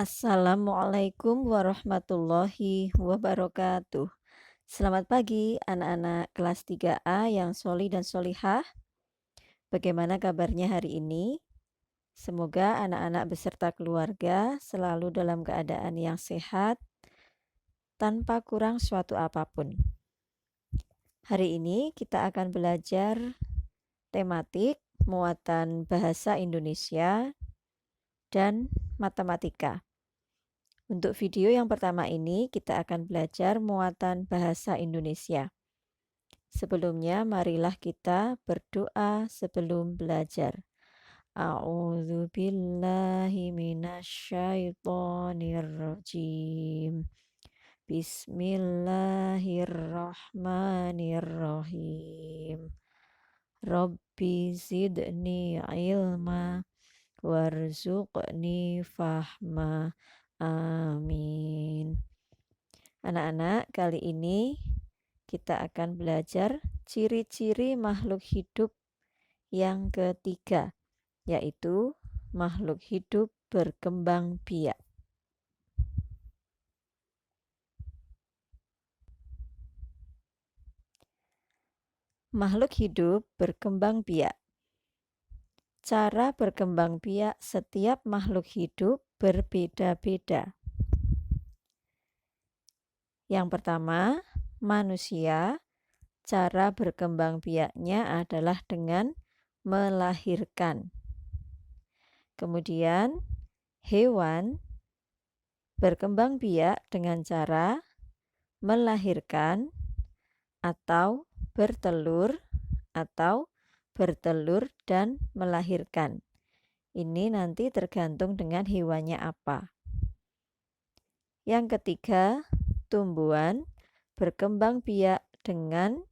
Assalamualaikum warahmatullahi wabarakatuh. Selamat pagi anak-anak kelas 3A yang soli dan solihah. Bagaimana kabarnya hari ini? Semoga anak-anak beserta keluarga selalu dalam keadaan yang sehat tanpa kurang suatu apapun. Hari ini kita akan belajar tematik muatan bahasa Indonesia dan matematika. Untuk video yang pertama ini kita akan belajar muatan bahasa Indonesia. Sebelumnya marilah kita berdoa sebelum belajar. A'udzu billahi minasyaitonir rajim. Bismillahirrahmanirrahim. Rabbi zidni ilma warzuqni fahma. Amin. Anak-anak, kali ini kita akan belajar ciri-ciri makhluk hidup yang ketiga, yaitu makhluk hidup berkembang biak. Makhluk hidup berkembang biak. Cara berkembang biak setiap makhluk hidup berbeda-beda. Yang pertama, manusia, cara berkembang biaknya adalah dengan melahirkan. Kemudian, hewan berkembang biak dengan cara melahirkan atau bertelur dan melahirkan. Ini nanti tergantung dengan hewannya apa. Yang ketiga, tumbuhan berkembang biak dengan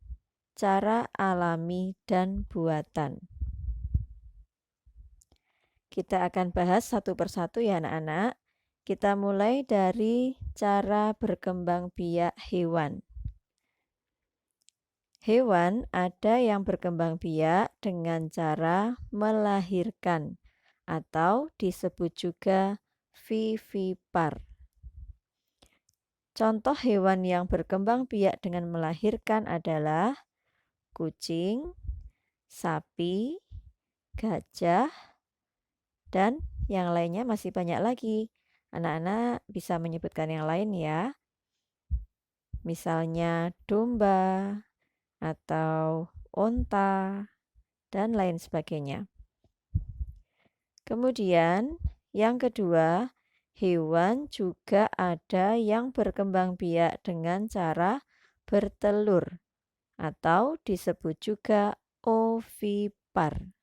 cara alami dan buatan. Kita akan bahas satu persatu ya anak-anak. Kita mulai dari cara berkembang biak hewan. Hewan ada yang berkembang biak dengan cara melahirkan atau disebut juga vivipar. Contoh hewan yang berkembang biak dengan melahirkan adalah kucing, sapi, gajah, dan yang lainnya masih banyak lagi. Anak-anak bisa menyebutkan yang lain ya. Misalnya domba atau onta dan lain sebagainya. Kemudian yang kedua, hewan juga ada yang berkembang biak dengan cara bertelur atau disebut juga ovipar.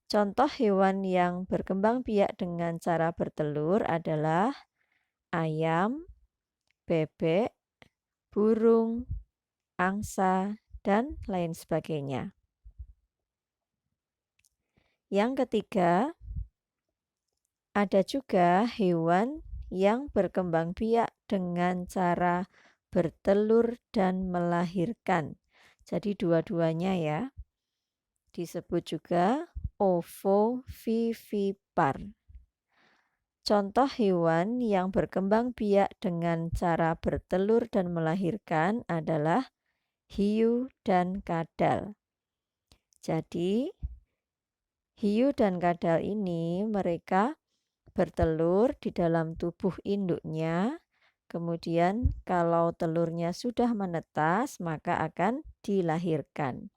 Contoh hewan yang berkembang biak dengan cara bertelur adalah ayam, bebek, burung, angsa, dan lain sebagainya. Yang ketiga, ada juga hewan yang berkembang biak dengan cara bertelur dan melahirkan. Jadi dua-duanya ya. Disebut juga ovovivipar. Contoh hewan yang berkembang biak dengan cara bertelur dan melahirkan adalah hiu dan kadal. Jadi, hiu dan kadal ini mereka bertelur di dalam tubuh induknya. Kemudian kalau telurnya sudah menetas, maka akan dilahirkan.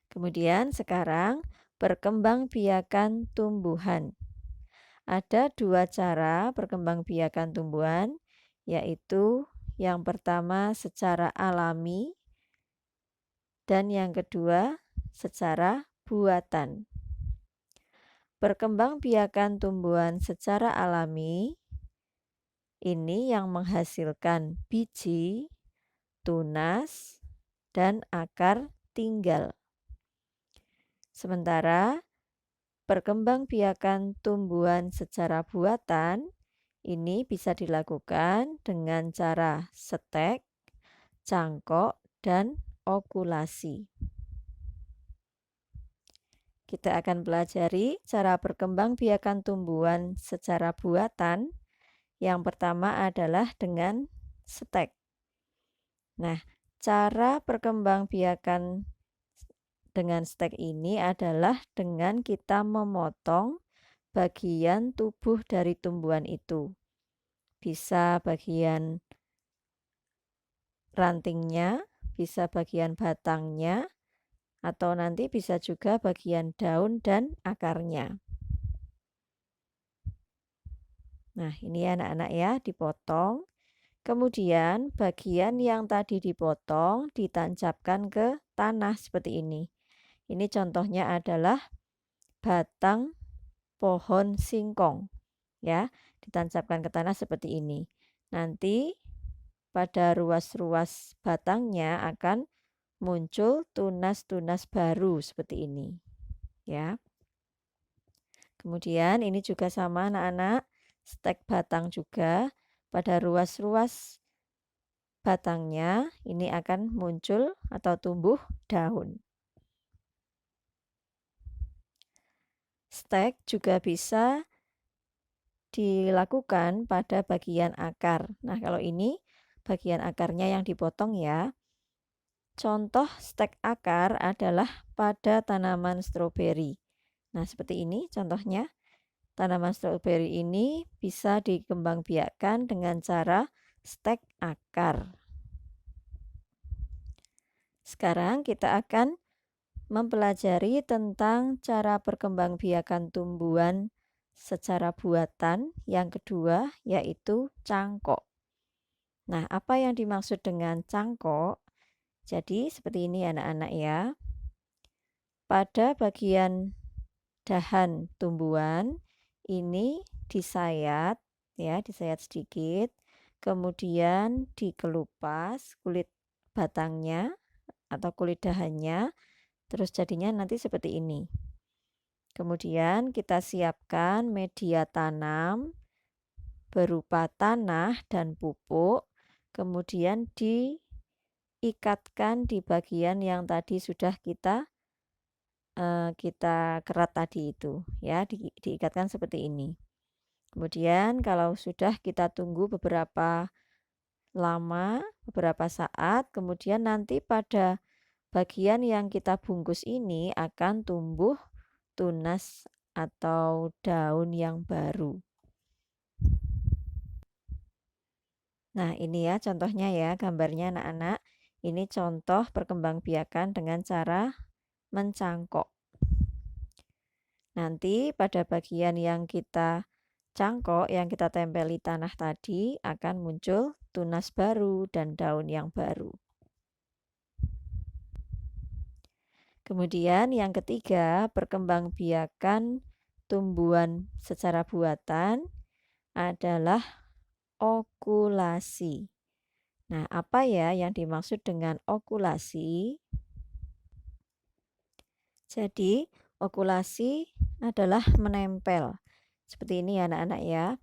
Kemudian sekarang perkembangbiakan tumbuhan. Ada dua cara perkembangbiakan tumbuhan, yaitu yang pertama secara alami dan yang kedua secara buatan. Perkembangbiakan tumbuhan secara alami ini yang menghasilkan biji, tunas, dan akar tinggal. Sementara perkembangbiakan tumbuhan secara buatan ini bisa dilakukan dengan cara setek, cangkok, dan okulasi. Kita akan pelajari cara perkembangbiakan tumbuhan secara buatan. Yang pertama adalah dengan stek. Nah, cara perkembangbiakan dengan stek ini adalah dengan kita memotong bagian tubuh dari tumbuhan itu. Bisa bagian rantingnya, bisa bagian batangnya, atau nanti bisa juga bagian daun dan akarnya. Nah, ini anak-anak ya, dipotong. Kemudian bagian yang tadi dipotong ditancapkan ke tanah seperti ini. Ini contohnya adalah batang pohon singkong. Ya, ditancapkan ke tanah seperti ini. Nanti pada ruas-ruas batangnya akan muncul tunas-tunas baru seperti ini. Ya. Kemudian ini juga sama anak-anak, stek batang juga pada ruas-ruas batangnya ini akan muncul atau tumbuh daun. Stek juga bisa dilakukan pada bagian akar. Nah, kalau ini bagian akarnya yang dipotong ya. Contoh stek akar adalah pada tanaman stroberi. Nah, seperti ini contohnya. Tanaman stroberi ini bisa dikembangbiakkan dengan cara stek akar. Sekarang kita akan mempelajari tentang cara perkembangbiakan tumbuhan secara buatan. Yang kedua yaitu cangkok. Nah, apa yang dimaksud dengan cangkok? Jadi seperti ini anak-anak ya. Pada bagian dahan tumbuhan ini disayat ya, disayat sedikit, kemudian dikelupas kulit batangnya atau kulit dahannya, terus jadinya nanti seperti ini. Kemudian kita siapkan media tanam berupa tanah dan pupuk, kemudian diikatkan di bagian yang tadi sudah kita kerat tadi itu ya, diikatkan seperti ini. Kemudian kalau sudah kita tunggu beberapa lama, beberapa saat, kemudian nanti pada bagian yang kita bungkus ini akan tumbuh tunas atau daun yang baru. Nah, ini ya contohnya ya, gambarnya anak-anak. Ini contoh perkembangbiakan dengan cara mencangkok. Nanti pada bagian yang kita cangkok, yang kita tempeli tanah tadi akan muncul tunas baru dan daun yang baru. Kemudian yang ketiga, perkembangbiakan tumbuhan secara buatan adalah okulasi. Nah, apa ya yang dimaksud dengan okulasi? Jadi, okulasi adalah menempel. Seperti ini anak-anak ya.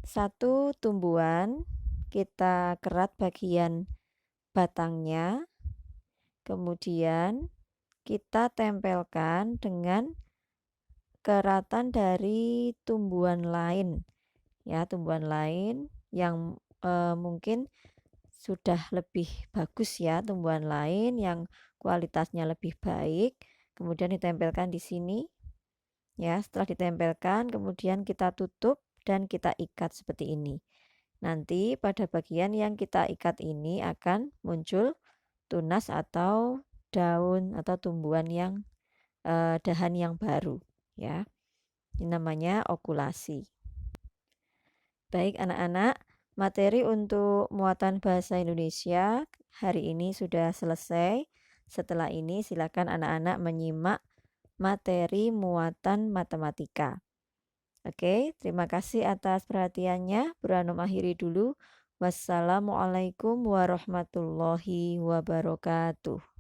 Satu tumbuhan kita kerat bagian batangnya, kemudian kita tempelkan dengan keratan dari tumbuhan lain. Ya, tumbuhan lain yang mungkin sudah lebih bagus ya, tumbuhan lain yang kualitasnya lebih baik, kemudian ditempelkan di sini. Ya, setelah ditempelkan kemudian kita tutup dan kita ikat seperti ini. Nanti pada bagian yang kita ikat ini akan muncul tunas atau daun atau tumbuhan yang dahan yang baru ya. Ini namanya okulasi. Baik anak-anak, materi untuk muatan bahasa Indonesia hari ini sudah selesai. Setelah ini silakan anak-anak menyimak materi muatan matematika. Oke, terima kasih atas perhatiannya. Buranum akhiri dulu. Wassalamualaikum warahmatullahi wabarakatuh.